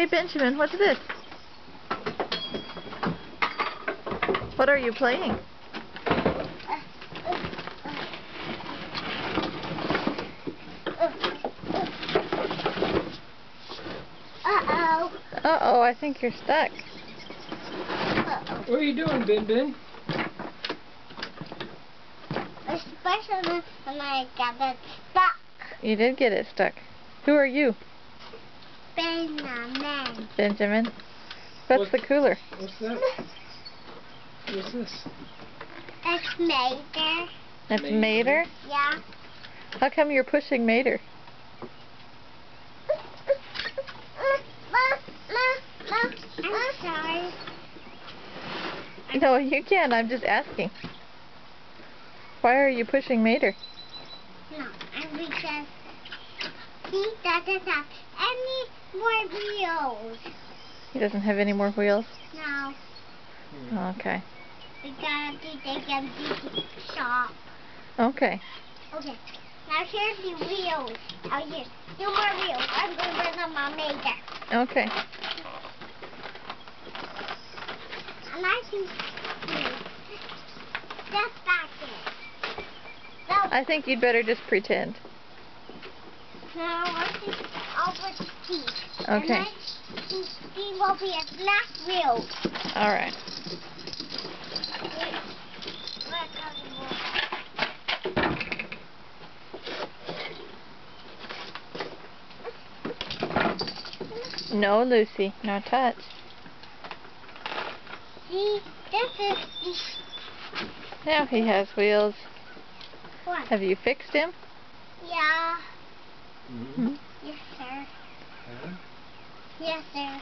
Hey Benjamin, what's this? What are you playing? Uh-oh. Uh-oh, I think you're stuck. What are you doing, Ben Ben? Especially when I got it stuck. You did get it stuck. Who are you? Benjamin. Benjamin. What's the cooler? What's that? What's this? That's Mater. That's Mater? Yeah. How come you're pushing Mater? I'm sorry. No, you can't. I'm just asking. Why are you pushing Mater? No, and because he doesn't have any more wheels. He doesn't have any more wheels? No. Okay. We gotta take him to the shop. Okay. Okay. Now here's the wheels. Oh, here. 2 more wheels. I'm going to bring them on Mater. Okay. And I can just back it. No, I think you'd better just pretend. I'll put Steve. Okay. And then Steve will be a black wheel. Alright. No, Lucy. No touch. See, this is Now he has wheels. the one. Have you fixed him? Yeah. Mm-hmm. Yes, sir. Huh? Yes, sir.